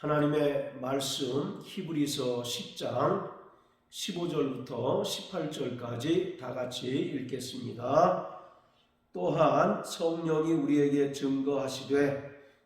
하나님의 말씀 히브리서 10장 15절부터 18절까지 다 같이 읽겠습니다. 또한 성령이 우리에게 증거하시되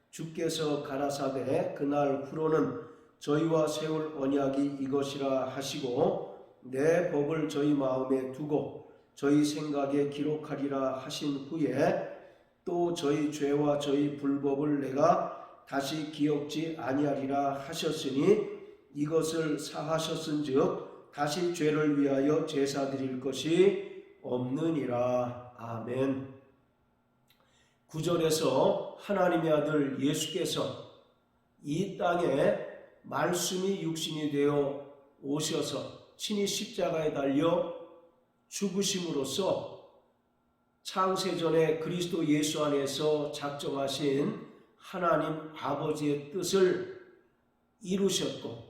주께서 가라사대 그날 후로는 저희와 세울 언약이 이것이라 하시고 내 법을 저희 마음에 두고 저희 생각에 기록하리라 하신 후에 또 저희 죄와 저희 불법을 내가 다시 기억지 아니하리라 하셨으니 이것을 사하셨은즉 다시 죄를 위하여 제사 드릴 것이 없느니라. 아멘. 9절에서 하나님의 아들 예수께서 이 땅에 말씀이 육신이 되어 오셔서 친히 십자가에 달려 죽으심으로써 창세전에 그리스도 예수 안에서 작정하신 하나님 아버지의 뜻을 이루셨고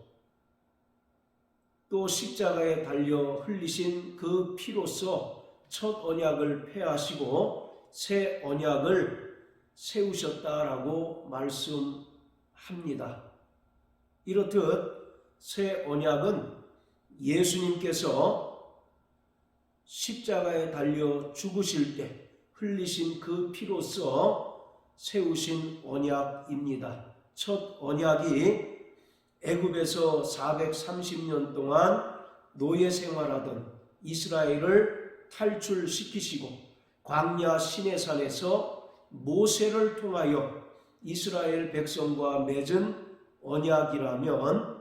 또 십자가에 달려 흘리신 그 피로써 첫 언약을 폐하시고 새 언약을 세우셨다라고 말씀합니다. 이렇듯 새 언약은 예수님께서 십자가에 달려 죽으실 때 흘리신 그 피로써 세우신 언약입니다. 첫 언약이 애굽에서 430년 동안 노예 생활하던 이스라엘을 탈출시키시고 광야 시내산에서 모세를 통하여 이스라엘 백성과 맺은 언약이라면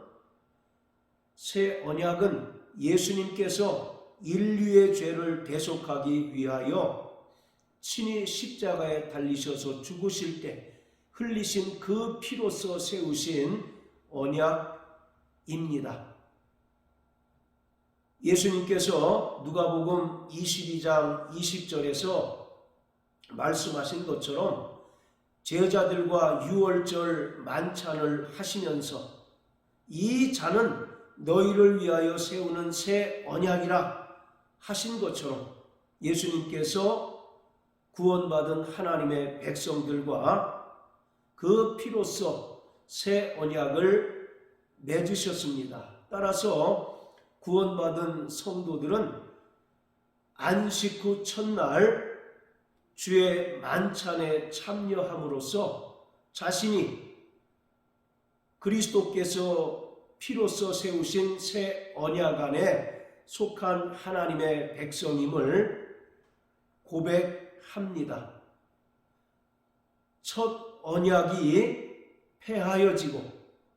새 언약은 예수님께서 인류의 죄를 대속하기 위하여 친히 십자가에 달리셔서 죽으실 때 흘리신 그 피로써 세우신 언약입니다. 예수님께서 누가복음 22장 20절에서 말씀하신 것처럼 제자들과 유월절 만찬을 하시면서 이 잔은 너희를 위하여 세우는 새 언약이라 하신 것처럼 예수님께서 구원받은 하나님의 백성들과 그 피로써 새 언약을 맺으셨습니다. 따라서 구원받은 성도들은 안식 후 첫날 주의 만찬에 참여함으로써 자신이 그리스도께서 피로써 세우신 새 언약 안에 속한 하나님의 백성임을 고백합니다. 첫 언약이 폐하여지고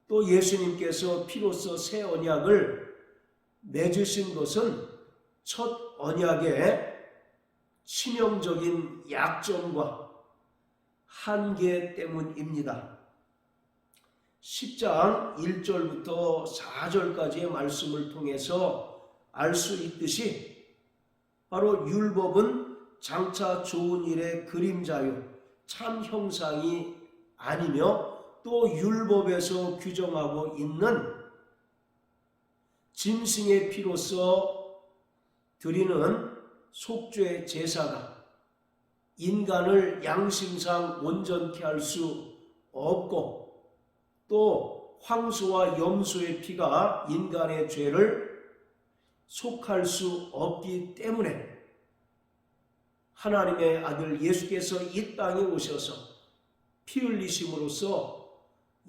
또 예수님께서 피로써 새 언약을 맺으신 것은 첫 언약의 치명적인 약점과 한계 때문입니다. 10장 1절부터 4절까지의 말씀을 통해서 알 수 있듯이 바로 율법은 장차 좋은 일의 그림자요 참 형상이 아니며 또 율법에서 규정하고 있는 짐승의 피로써 드리는 속죄 제사가 인간을 양심상 온전케 할 수 없고 또 황소와 염소의 피가 인간의 죄를 속할 수 없기 때문에 하나님의 아들 예수께서 이 땅에 오셔서 피 흘리심으로써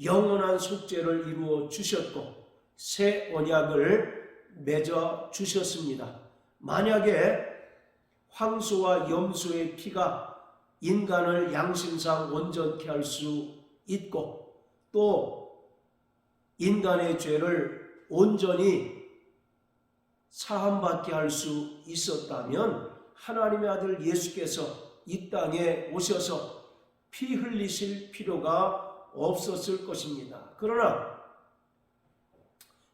영원한 속죄를 이루어 주셨고 새 언약을 맺어 주셨습니다. 만약에 황소와 염소의 피가 인간을 양심상 온전케 할 수 있고 또 인간의 죄를 온전히 사함받게 할 수 있었다면 하나님의 아들 예수께서 이 땅에 오셔서 피 흘리실 필요가 없었을 것입니다. 그러나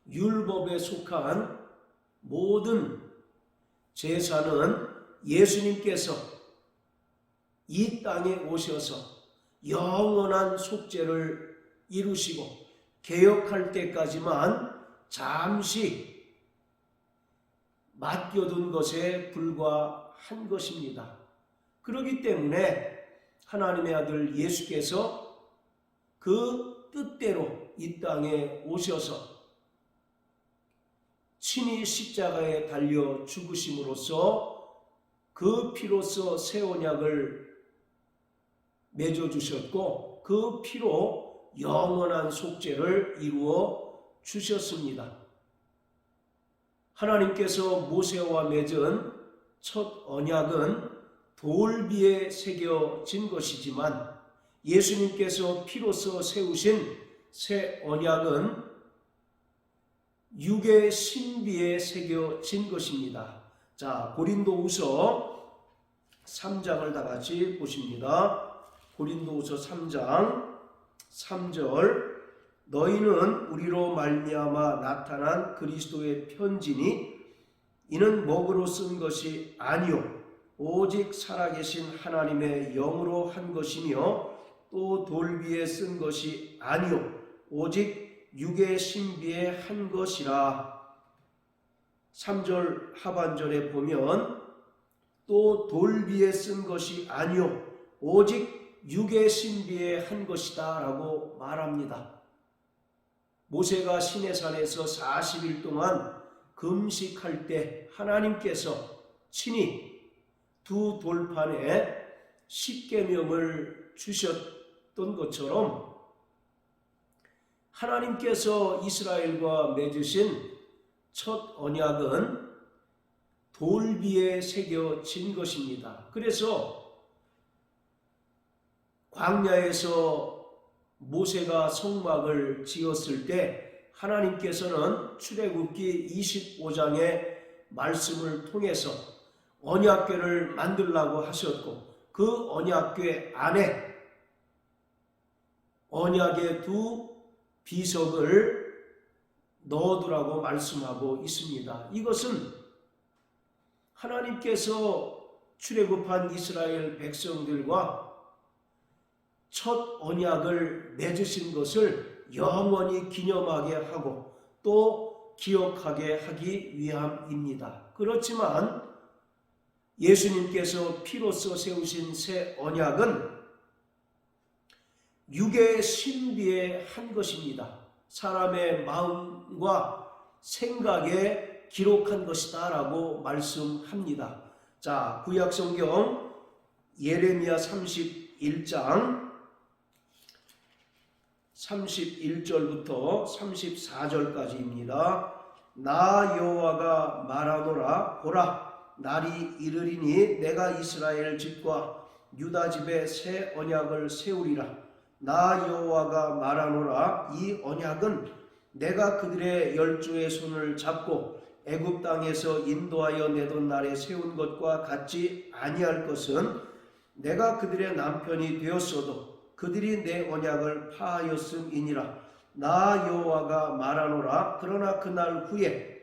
율법에 속한 모든 제사는 예수님께서 이 땅에 오셔서 영원한 속죄를 이루시고 개혁할 때까지만 잠시 맡겨둔 것에 불과한 것입니다. 그렇기 때문에 하나님의 아들 예수께서 그 뜻대로 이 땅에 오셔서 친히 십자가에 달려 죽으심으로써 그 피로써 새 언약을 맺어주셨고 그 피로 영원한 속죄를 이루어 주셨습니다. 하나님께서 모세와 맺은 첫 언약은 돌비에 새겨진 것이지만 예수님께서 피로써 세우신 새 언약은 육의 신비에 새겨진 것입니다. 자, 고린도후서 3장을 다 같이 보십니다. 고린도후서 3장 3절 너희는 우리로 말미암아 나타난 그리스도의 편지니 이는 먹으로 쓴 것이 아니요 오직 살아계신 하나님의 영으로 한 것이며 또 돌비에 쓴 것이 아니요 오직 육의 신비에 한 것이라. 3절 하반절에 보면 또 돌비에 쓴 것이 아니요 오직 육의 신비에 한 것이다 라고 말합니다. 모세가 시내산에서 40일 동안 금식할 때 하나님께서 친히 두 돌판에 십계명을 주셨던 것처럼 하나님께서 이스라엘과 맺으신 첫 언약은 돌비에 새겨진 것입니다. 그래서 광야에서 모세가 성막을 지었을 때 하나님께서는 출애굽기 25장의 말씀을 통해서 언약궤를 만들라고 하셨고 그 언약궤 안에 언약의 두 비석을 넣어두라고 말씀하고 있습니다. 이것은 하나님께서 출애굽한 이스라엘 백성들과 첫 언약을 맺으신 것을 영원히 기념하게 하고 또 기억하게 하기 위함입니다. 그렇지만 예수님께서 피로써 세우신 새 언약은 육의 신비에 한 것입니다. 사람의 마음과 생각에 기록한 것이다 라고 말씀합니다. 자, 구약성경 예레미야 31장 31절부터 34절까지입니다. 나 여호와가 말하노라 보라 날이 이르리니 내가 이스라엘 집과 유다 집에 새 언약을 세우리라. 나 여호와가 말하노라 이 언약은 내가 그들의 열조의 손을 잡고 애굽 땅에서 인도하여 내던 날에 세운 것과 같지 아니할 것은 내가 그들의 남편이 되었어도 그들이 내 언약을 파하였음이니라. 나 여호와가 말하노라 그러나 그날 후에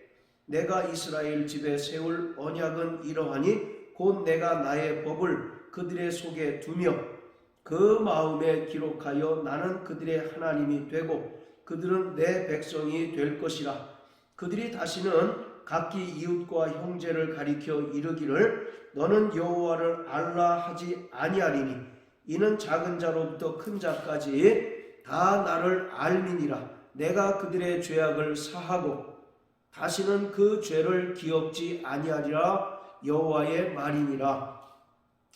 내가 이스라엘 집에 세울 언약은 이러하니 곧 내가 나의 법을 그들의 속에 두며 그 마음에 기록하여 나는 그들의 하나님이 되고 그들은 내 백성이 될 것이라. 그들이 다시는 각기 이웃과 형제를 가리켜 이르기를 너는 여호와를 알라 하지 아니하리니 이는 작은 자로부터 큰 자까지 다 나를 알미니라. 내가 그들의 죄악을 사하고 다시는 그 죄를 기억지 아니하리라 여호와의 말이니라.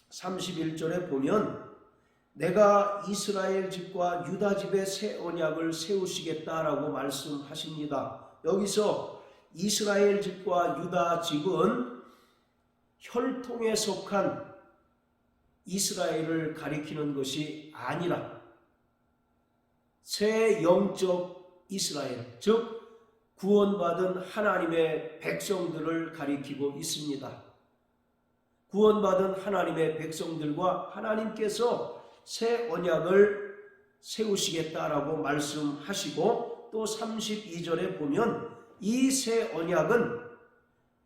31절에 보면 내가 이스라엘 집과 유다 집에 새 언약을 세우시겠다라고 말씀하십니다. 여기서 이스라엘 집과 유다 집은 혈통에 속한 이스라엘을 가리키는 것이 아니라 새 영적 이스라엘, 즉 구원받은 하나님의 백성들을 가리키고 있습니다. 구원받은 하나님의 백성들과 하나님께서 새 언약을 세우시겠다라고 말씀하시고 또 32절에 보면 이 새 언약은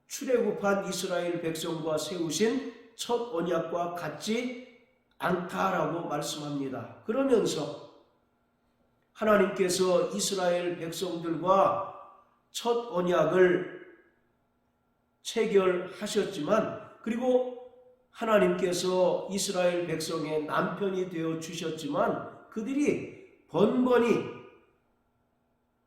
출애굽한 이스라엘 백성과 세우신 첫 언약과 같지 않다라고 말씀합니다. 그러면서 하나님께서 이스라엘 백성들과 첫 언약을 체결하셨지만 그리고 하나님께서 이스라엘 백성의 남편이 되어 주셨지만 그들이 번번이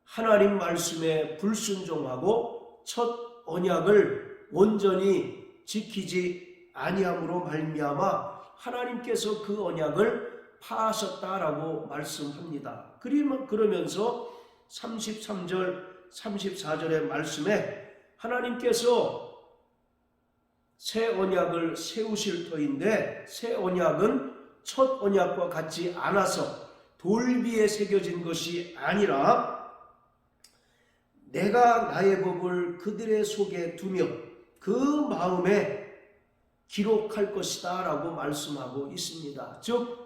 하나님 말씀에 불순종하고 첫 언약을 온전히 지키지 아니함으로 말미암아 하나님께서 그 언약을 파하셨다라고 말씀합니다. 그러면서 33절 34절의 말씀에 하나님께서 새 언약을 세우실 터인데 새 언약은 첫 언약과 같지 않아서 돌비에 새겨진 것이 아니라 내가 나의 법을 그들의 속에 두며 그 마음에 기록할 것이다 라고 말씀하고 있습니다. 즉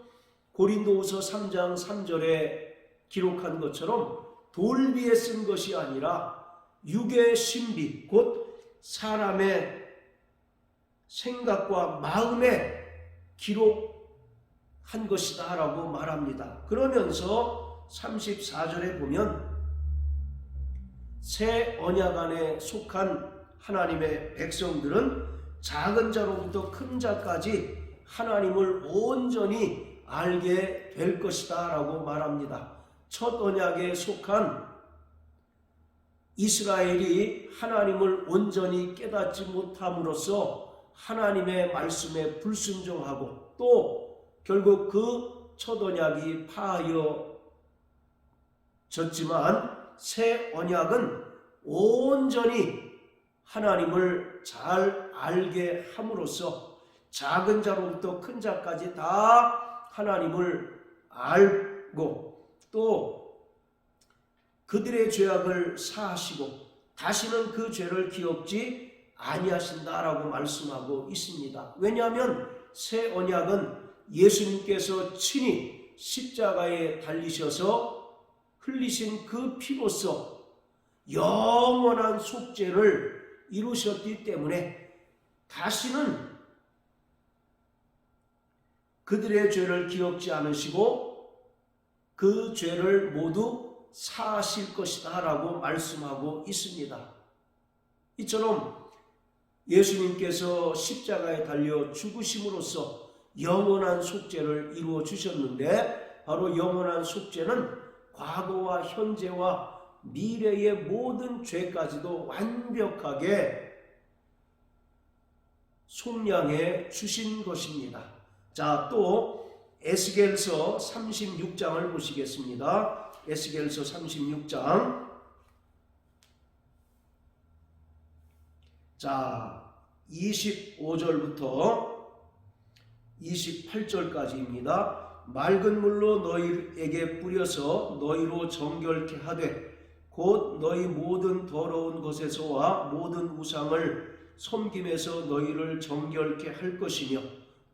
고린도후서 3장 3절에 기록한 것처럼 돌비에 쓴 것이 아니라 육의 신비 곧 사람의 생각과 마음에 기록한 것이다 라고 말합니다. 그러면서 34절에 보면 새 언약 안에 속한 하나님의 백성들은 작은 자로부터 큰 자까지 하나님을 온전히 알게 될 것이다 라고 말합니다. 첫 언약에 속한 이스라엘이 하나님을 온전히 깨닫지 못함으로써 하나님의 말씀에 불순종하고 또 결국 그 첫 언약이 파하여졌지만 새 언약은 온전히 하나님을 잘 알게 함으로써 작은 자로부터 큰 자까지 다 하나님을 알고 또 그들의 죄악을 사하시고 다시는 그 죄를 기억지 아니하신다라고 말씀하고 있습니다. 왜냐하면 새 언약은 예수님께서 친히 십자가에 달리셔서 흘리신 그 피로써 영원한 속죄를 이루셨기 때문에 다시는 그들의 죄를 기억지 않으시고 그 죄를 모두 사하실 것이다 라고 말씀하고 있습니다. 이처럼 예수님께서 십자가에 달려 죽으심으로써 영원한 속죄를 이루어 주셨는데 바로 영원한 속죄는 과거와 현재와 미래의 모든 죄까지도 완벽하게 속량해 주신 것입니다. 자, 또 에스겔서 36장을 보시겠습니다. 에스겔서 36장. 자, 25절부터 28절까지입니다. 맑은 물로 너희에게 뿌려서 너희로 정결케 하되 곧 너희 모든 더러운 것에서와 모든 우상을 섬김에서 너희를 정결케 할 것이며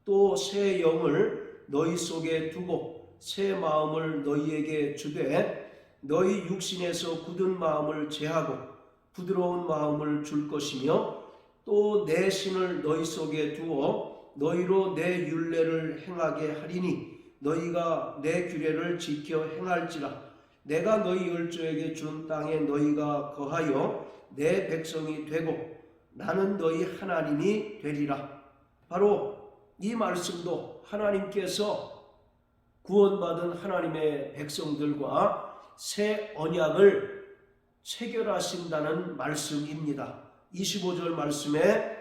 또 새 영을 너희 속에 두고 새 마음을 너희에게 주되 너희 육신에서 굳은 마음을 제하고 부드러운 마음을 줄 것이며 또 내 신을 너희 속에 두어 너희로 내 율례를 행하게 하리니 너희가 내 규례를 지켜 행할지라. 내가 너희 열조에게 준 땅에 너희가 거하여 내 백성이 되고 나는 너희 하나님이 되리라. 바로 이 말씀도 하나님께서 구원받은 하나님의 백성들과 새 언약을 체결하신다는 말씀입니다. 25절 말씀에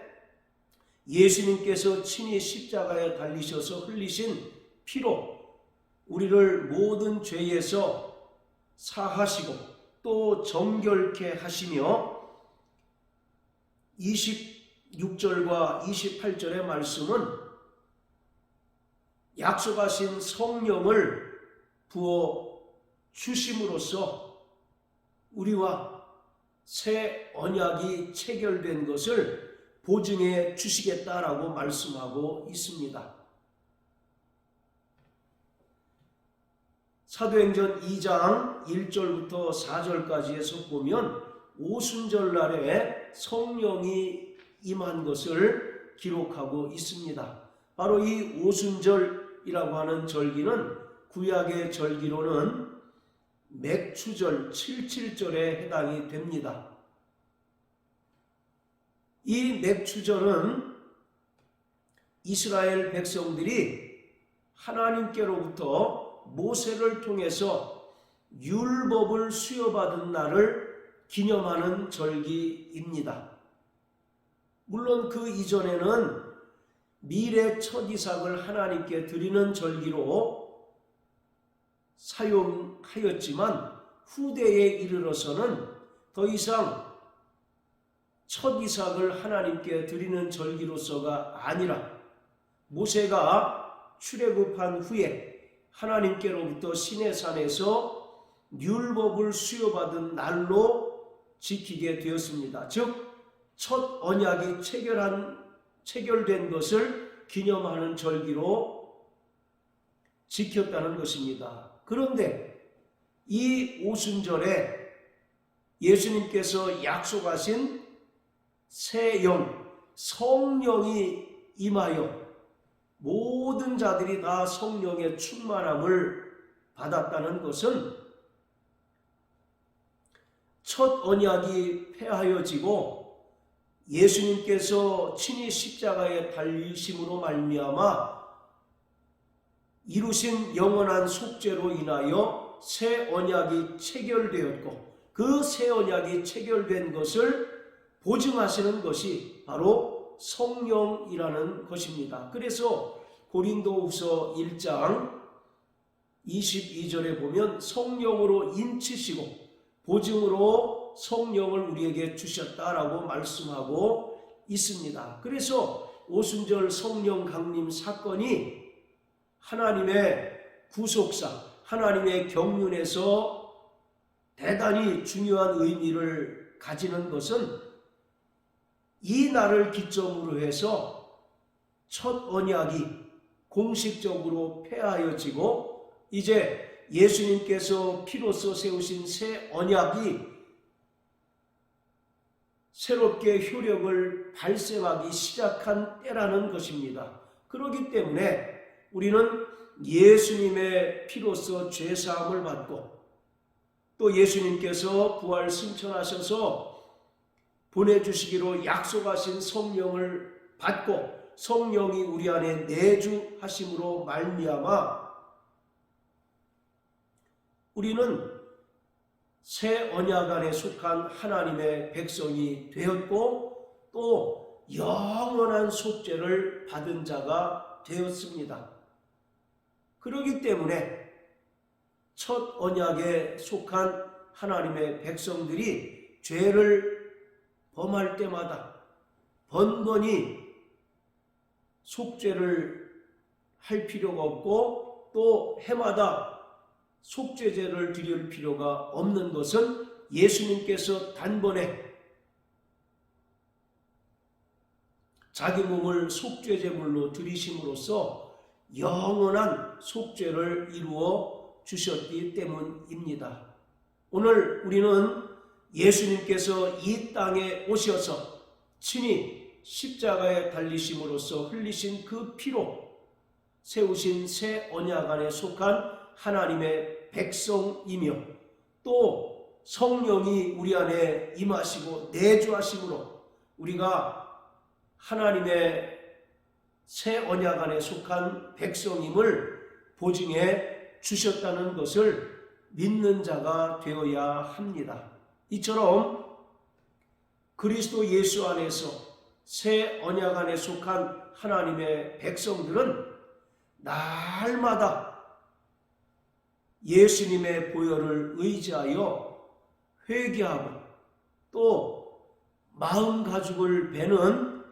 예수님께서 친히 십자가에 달리셔서 흘리신 피로 우리를 모든 죄에서 사하시고 또 정결케 하시며 26절과 28절의 말씀은 약속하신 성령을 부어 주심으로써 우리와 새 언약이 체결된 것을 보증해 주시겠다라고 말씀하고 있습니다. 사도행전 2장 1절부터 4절까지에서 보면 오순절날에 성령이 임한 것을 기록하고 있습니다. 바로 이 오순절이라고 하는 절기는 구약의 절기로는 맥추절 77절에 해당이 됩니다. 이 맥추절은 이스라엘 백성들이 하나님께로부터 모세를 통해서 율법을 수여받은 날을 기념하는 절기입니다. 물론 그 이전에는 미래 첫 이삭을 하나님께 드리는 절기로 사용하였지만 후대에 이르러서는 더 이상 첫 이삭을 하나님께 드리는 절기로서가 아니라 모세가 출애굽한 후에 하나님께로부터 시내산에서 율법을 수여받은 날로 지키게 되었습니다. 즉 첫 언약이 체결된 것을 기념하는 절기로 지켰다는 것입니다. 그런데 이 오순절에 예수님께서 약속하신 새 영, 성령이 임하여 모든 자들이 다 성령의 충만함을 받았다는 것은 첫 언약이 폐하여지고 예수님께서 친히 십자가에 달리심으로 말미암아 이루신 영원한 속죄로 인하여 새 언약이 체결되었고 그 새 언약이 체결된 것을 보증하시는 것이 바로 성령이라는 것입니다. 그래서 고린도후서 1장 22절에 보면 성령으로 인치시고 보증으로 성령을 우리에게 주셨다라고 말씀하고 있습니다. 그래서 오순절 성령 강림 사건이 하나님의 구속사, 하나님의 경륜에서 대단히 중요한 의미를 가지는 것은 이 날을 기점으로 해서 첫 언약이 공식적으로 폐하여지고 이제 예수님께서 피로써 세우신 새 언약이 새롭게 효력을 발생하기 시작한 때라는 것입니다. 그렇기 때문에 우리는 예수님의 피로써 죄사함을 받고 또 예수님께서 부활 승천하셔서 보내주시기로 약속하신 성령을 받고 성령이 우리 안에 내주하심으로 말미암아 우리는 새 언약 안에 속한 하나님의 백성이 되었고 또 영원한 속죄를 받은 자가 되었습니다. 그렇기 때문에 첫 언약에 속한 하나님의 백성들이 죄를 범할 때마다 번번이 속죄를 할 필요가 없고 또 해마다 속죄제를 드릴 필요가 없는 것은 예수님께서 단번에 자기 몸을 속죄제물로 드리심으로써 영원한 속죄를 이루어 주셨기 때문입니다. 오늘 우리는 예수님께서 이 땅에 오셔서 친히 십자가에 달리심으로써 흘리신 그 피로 세우신 새 언약 안에 속한 하나님의 백성이며 또 성령이 우리 안에 임하시고 내주하심으로 우리가 하나님의 새 언약 안에 속한 백성임을 보증해 주셨다는 것을 믿는 자가 되어야 합니다. 이처럼 그리스도 예수 안에서 새 언약 안에 속한 하나님의 백성들은 날마다 예수님의 보혈을 의지하여 회개하고 또 마음 가죽을 베는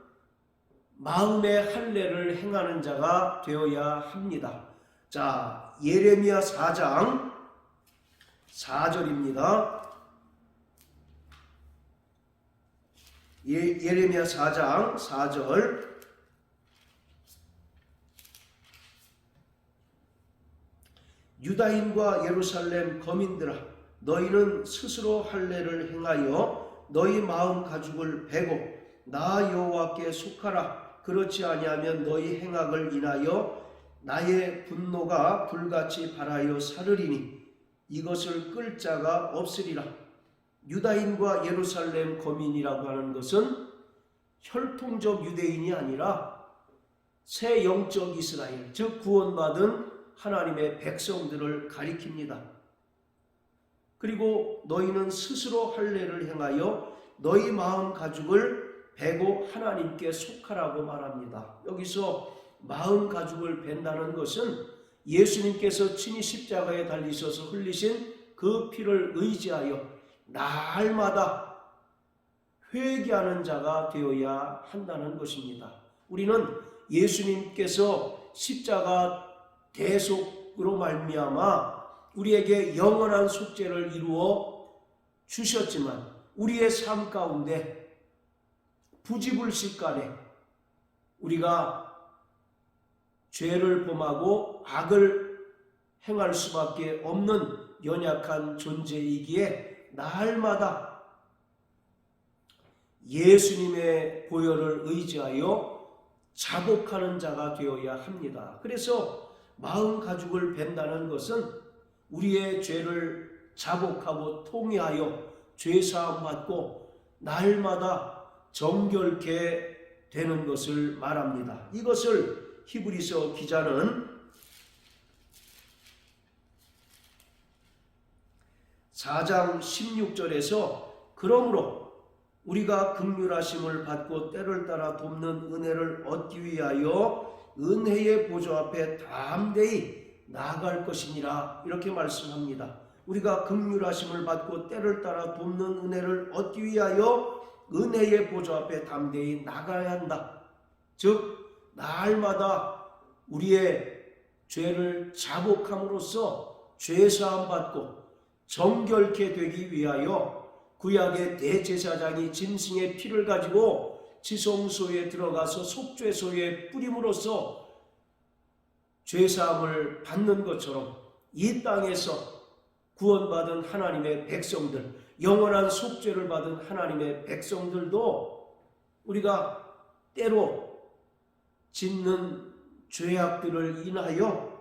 마음의 할례를 행하는 자가 되어야 합니다. 자, 예레미야 4장 4절입니다. 예레미야 4장 4절 유다인과 예루살렘 거민들아 너희는 스스로 할례를 행하여 너희 마음 가죽을 베고 나 여호와께 속하라. 그렇지 아니하면 너희 행악을 인하여 나의 분노가 불같이 발하여 사르리니 이것을 끌 자가 없으리라. 유다인과 예루살렘 거민이라고 하는 것은 혈통적 유대인이 아니라 새 영적 이스라엘, 즉 구원받은 하나님의 백성들을 가리킵니다. 그리고 너희는 스스로 할례를 행하여 너희 마음 가죽을 베고 하나님께 속하라고 말합니다. 여기서 마음 가죽을 벤다는 것은 예수님께서 친히 십자가에 달리셔서 흘리신 그 피를 의지하여 날마다 회개하는 자가 되어야 한다는 것입니다. 우리는 예수님께서 십자가 대속으로 말미암아 우리에게 영원한 속죄를 이루어 주셨지만 우리의 삶 가운데 부지불식간에 우리가 죄를 범하고 악을 행할 수밖에 없는 연약한 존재이기에 날마다 예수님의 보혈을 의지하여 자복하는 자가 되어야 합니다. 그래서 마음 가죽을 벤다는 것은 우리의 죄를 자복하고 통회하여 죄사함 받고 날마다 정결케 되는 것을 말합니다. 이것을 히브리서 기자는 4장 16절에서 그러므로 우리가 긍휼하심을 받고 때를 따라 돕는 은혜를 얻기 위하여 은혜의 보좌 앞에 담대히 나아갈 것이니라 이렇게 말씀합니다. 우리가 긍휼하심을 받고 때를 따라 돕는 은혜를 얻기 위하여 은혜의 보좌 앞에 담대히 나가야 한다. 즉 날마다 우리의 죄를 자복함으로써 죄사함 받고 정결케 되기 위하여 구약의 대제사장이 짐승의 피를 가지고 지성소에 들어가서 속죄소에 뿌림으로써 죄사함을 받는 것처럼 이 땅에서 구원받은 하나님의 백성들, 영원한 속죄를 받은 하나님의 백성들도 우리가 때로 짓는 죄악들을 인하여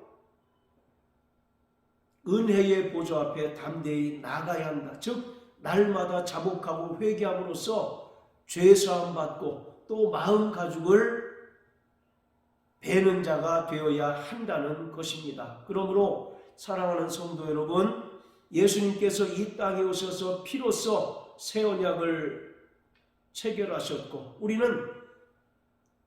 은혜의 보좌 앞에 담대히 나가야 한다. 즉 날마다 자복하고 회개함으로써 죄사함 받고 또 마음 가죽을 베는 자가 되어야 한다는 것입니다. 그러므로 사랑하는 성도 여러분, 예수님께서 이 땅에 오셔서 피로써 새 언약을 체결하셨고 우리는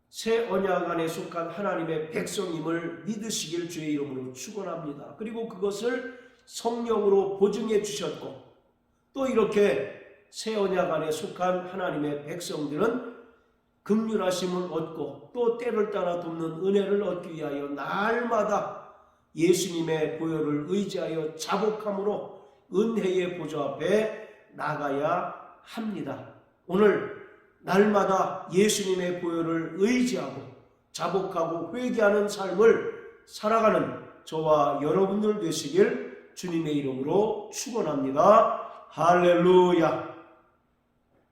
새 언약 안에 속한 하나님의 백성임을 믿으시길 주의 이름으로 축원합니다. 그리고 그것을 성령으로 보증해 주셨고 또 이렇게 새 언약 안에 속한 하나님의 백성들은 긍휼하심을 얻고 또 때를 따라 돕는 은혜를 얻기 위하여 날마다 예수님의 보혈을 의지하여 자복함으로 은혜의 보좌 앞에 나가야 합니다. 오늘 날마다 예수님의 보혈을 의지하고 자복하고 회개하는 삶을 살아가는 저와 여러분들 되시길 주님의 이름으로 축원합니다. 할렐루야.